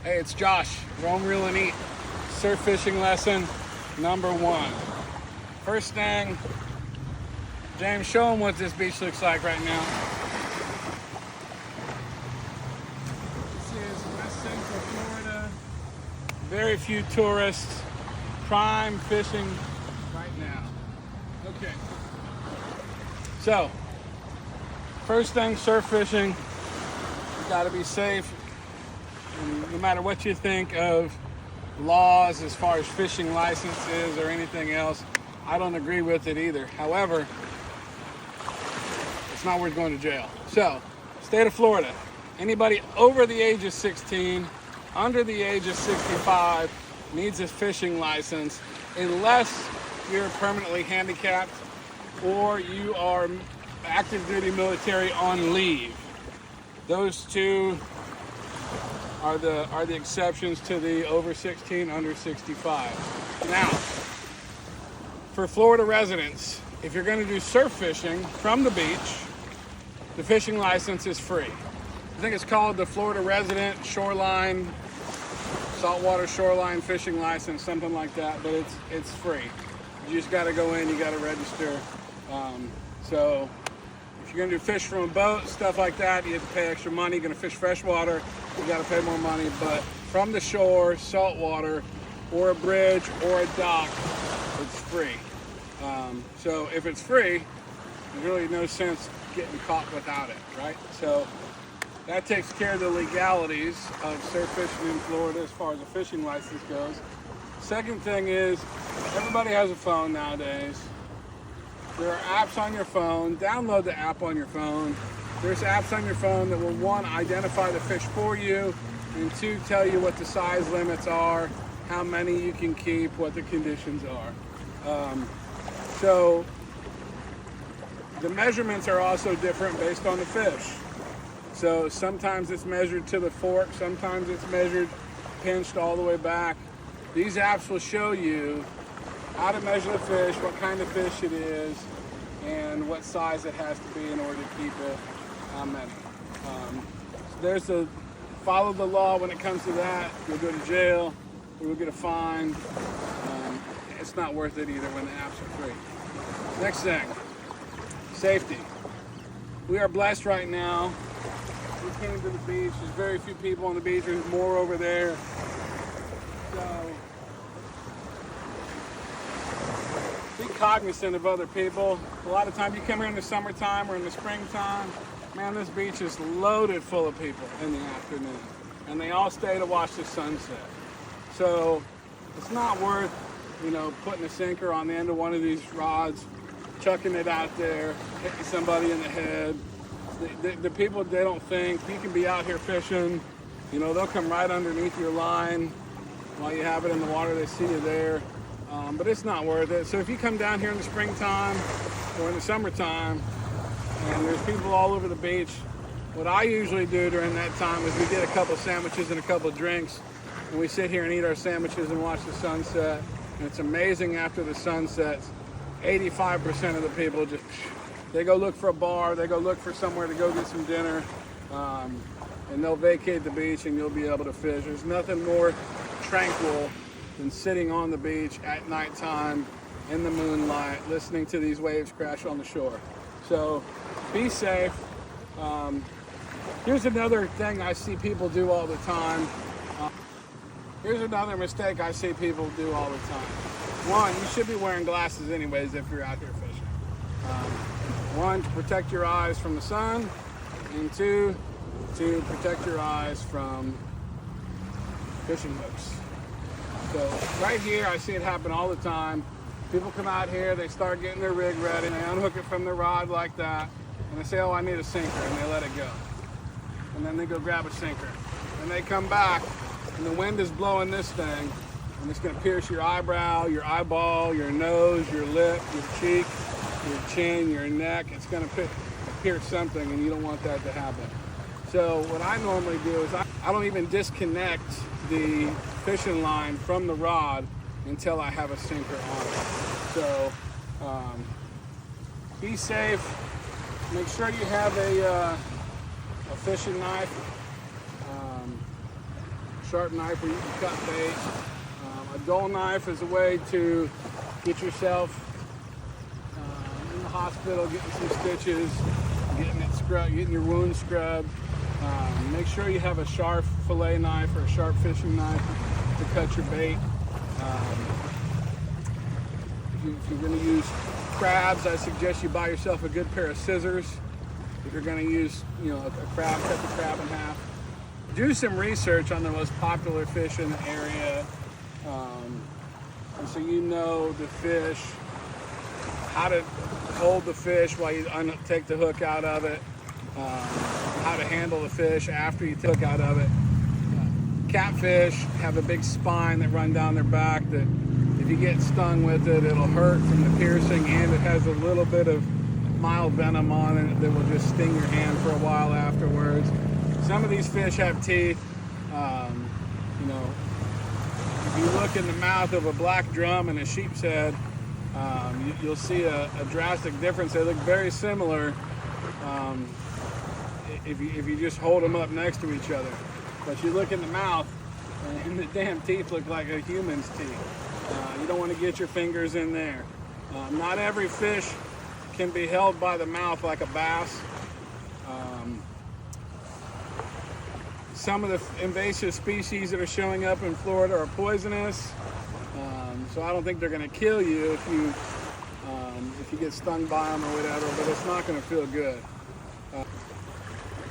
Hey, it's Josh. Roam, reel, and eat. Surf fishing lesson number 1. First thing, James, show them what this beach looks like right now. This is West Central Florida. Very few tourists. Prime fishing right now. Okay. So, first thing, surf fishing. You got to be safe. And no matter what you think of laws as far as fishing licenses or anything else, I don't agree with it either. However, it's not worth going to jail. So, state of Florida, anybody over the age of 16, under the age of 65, needs a fishing license unless you're permanently handicapped or you are active duty military on leave. Those two are the exceptions to the over 16, under 65. Now, for Florida residents, if you're going to do surf fishing from the beach, the fishing license is free. I think it's called the Florida Resident Shoreline, Saltwater Shoreline Fishing License, something like that, but it's free. You just got to go in, you got to register. So if you're going to do fish from a boat, stuff like that, you have to pay extra money. You're going to fish freshwater, you got to pay more money. But from the shore, saltwater, or a bridge, or a dock, it's free. So if it's free, there's really no sense getting caught without it, right? So that takes care of the legalities of surf fishing in Florida as far as a fishing license goes. Second thing is, everybody has a phone nowadays. There are apps on your phone. Download the app on your phone. There's apps on your phone that will, 1, identify the fish for you, and 2, tell you what the size limits are, how many you can keep, what the conditions are. So the measurements are also different based on the fish. So sometimes it's measured to the fork, sometimes it's measured pinched all the way back. These apps will show you how to measure the fish, what kind of fish it is, and what size it has to be in order to keep it, how many. So there's a follow the law when it comes to that. You'll go to jail, or you'll get a fine. It's not worth it either when the apps are free. Next thing, safety. We are blessed right now. We came to the beach. There's very few people on the beach. There's more over there. So be cognizant of other people. A lot of times you come here in the summertime or in the springtime, man, this beach is loaded full of people in the afternoon. And they all stay to watch the sunset. So it's not worth, putting a sinker on the end of one of these rods, chucking it out there, hitting somebody in the head. The people, they don't think. You can be out here fishing, they'll come right underneath your line while you have it in the water. They see you there. But it's not worth it. So if you come down here in the springtime or in the summertime and there's people all over the beach, what I usually do during that time is we get a couple sandwiches and a couple drinks, and we sit here and eat our sandwiches and watch the sunset. And it's amazing after the sun sets, 85% of the people they go look for a bar, they go look for somewhere to go get some dinner, and they'll vacate the beach and you'll be able to fish. There's nothing more tranquil than sitting on the beach at nighttime in the moonlight, listening to these waves crash on the shore. So be safe. Here's another thing I see people do all the time. Here's another mistake I see people do all the time. 1, you should be wearing glasses anyways if you're out here fishing. 1, to protect your eyes from the sun, and 2, to protect your eyes from fishing hooks. So right here, I see it happen all the time. People come out here, they start getting their rig ready, and they unhook it from the rod like that, and they say, oh, I need a sinker, and they let it go. And then they go grab a sinker. And they come back, and the wind is blowing this thing, and it's gonna pierce your eyebrow, your eyeball, your nose, your lip, your cheek, your chin, your neck. It's gonna pierce something, and you don't want that to happen. So what I normally do is I don't even disconnect the fishing line from the rod until I have a sinker on it. So be safe. Make sure you have a fishing knife. sharp knife where you can cut bait. A dull knife is a way to get yourself in the hospital, getting some stitches, getting your wound scrubbed. Make sure you have a sharp fillet knife or a sharp fishing knife to cut your bait. If you're going to use crabs, I suggest you buy yourself a good pair of scissors. If you're going to use, a crab, cut the crab in half. Do some research on the most popular fish in the area, and so you know the fish, how to hold the fish while you take the hook out of it, how to handle the fish after you take the hook out of it. Catfish have a big spine that run down their back that if you get stung with it, it'll hurt from the piercing, and it has a little bit of mild venom on it that will just sting your hand for a while afterwards. Some of these fish have teeth. If you look in the mouth of a black drum and a sheep's head, you'll see a drastic difference. They look very similar if you just hold them up next to each other. But you look in the mouth, and the damn teeth look like a human's teeth. You don't want to get your fingers in there. Not every fish can be held by the mouth like a bass. Some of the invasive species that are showing up in Florida are poisonous, so I don't think they're going to kill you if you get stung by them or whatever, but it's not going to feel good.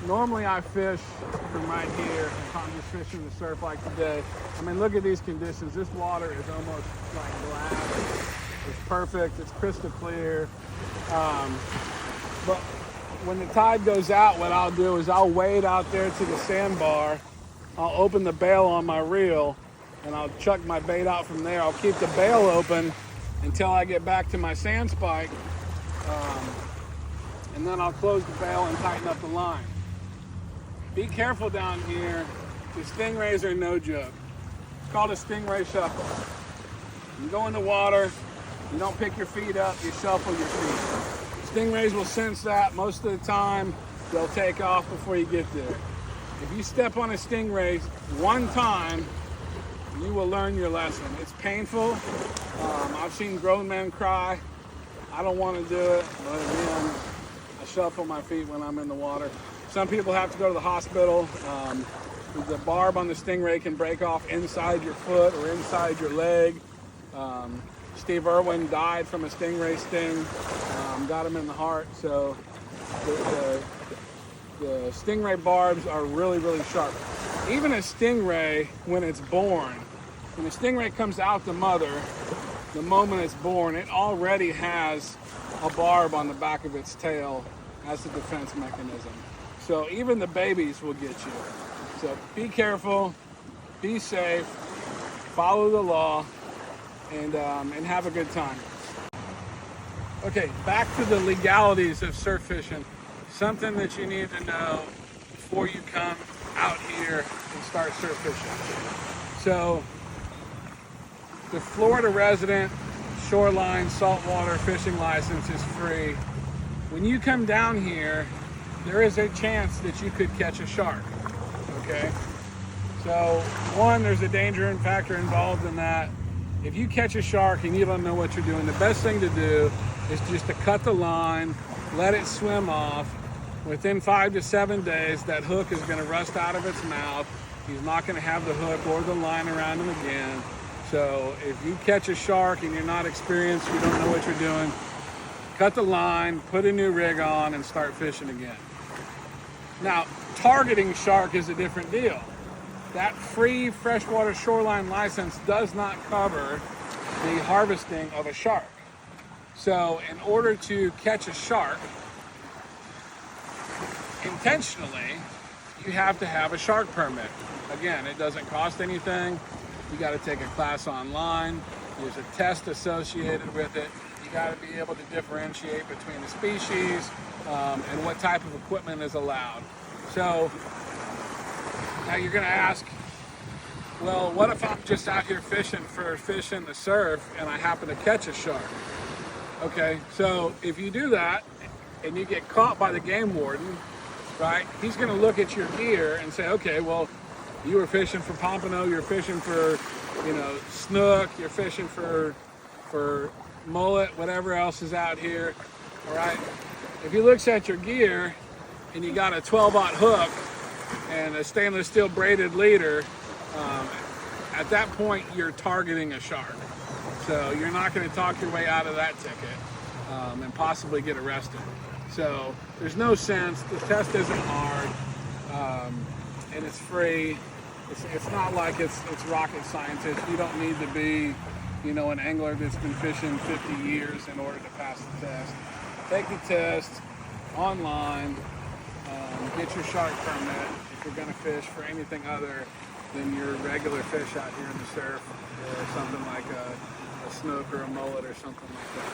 Normally I fish from right here, if I'm just fishing the surf like today. I mean, look at these conditions. This water is almost like glass. It's perfect, it's crystal clear. But when the tide goes out, what I'll do is I'll wade out there to the sandbar. I'll open the bail on my reel and I'll chuck my bait out from there. I'll keep the bail open until I get back to my sand spike. And then I'll close the bail and tighten up the line. Be careful down here. The stingrays are no joke. It's called a stingray shuffle. You go in the water, you don't pick your feet up, you shuffle your feet. Stingrays will sense that. Most of the time, they'll take off before you get there. If you step on a stingray one time, you will learn your lesson. It's painful. I've seen grown men cry. I don't want to do it, but again, I shuffle my feet when I'm in the water. Some people have to go to the hospital. The barb on the stingray can break off inside your foot or inside your leg. Steve Irwin died from a stingray sting, got him in the heart. So the stingray barbs are really, really sharp. Even a stingray, when it's born, when a stingray comes out the mother, the moment it's born, it already has a barb on the back of its tail as a defense mechanism. So even the babies will get you. So be careful, be safe, follow the law, and have a good time. Okay, back to the legalities of surf fishing. Something that you need to know before you come out here and start surf fishing. So, the Florida resident shoreline saltwater fishing license is free. When you come down here, there is a chance that you could catch a shark, okay? So, one, there's a danger factor involved in that. If you catch a shark and you don't know what you're doing, the best thing to do is just to cut the line, let it swim off. Within 5 to 7 days, that hook is going to rust out of its mouth. He's not going to have the hook or the line around him again. So if you catch a shark and you're not experienced, you don't know what you're doing, cut the line, put a new rig on, and start fishing again. Now, targeting shark is a different deal. That free freshwater shoreline license does not cover the harvesting of a shark. So in order to catch a shark intentionally, you have to have a shark permit. Again, it doesn't cost anything. You got to take a class online. There's a test associated with it. You got to be able to differentiate between the species and what type of equipment is allowed. So now you're going to ask, well, what if I'm just out here fishing for fish in the surf and I happen to catch a shark? Okay, so if you do that and you get caught by the game warden, right, he's going to look at your gear and say, okay, well, You were fishing for pompano, you're fishing for, snook, you're fishing for mullet, whatever else is out here. All right. If you look at your gear and you got a 12-aught hook and a stainless steel braided leader, at that point you're targeting a shark. So you're not going to talk your way out of that ticket and possibly get arrested. So there's no sense. The test isn't hard, and it's free. It's not like it's rocket science. You don't need to be, an angler that's been fishing 50 years in order to pass the test. Take the test online. Get your shark permit if you're going to fish for anything other than your regular fish out here in the surf, or something like a snook or a mullet or something like that.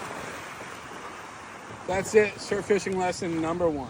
That's it. Surf fishing lesson number 1.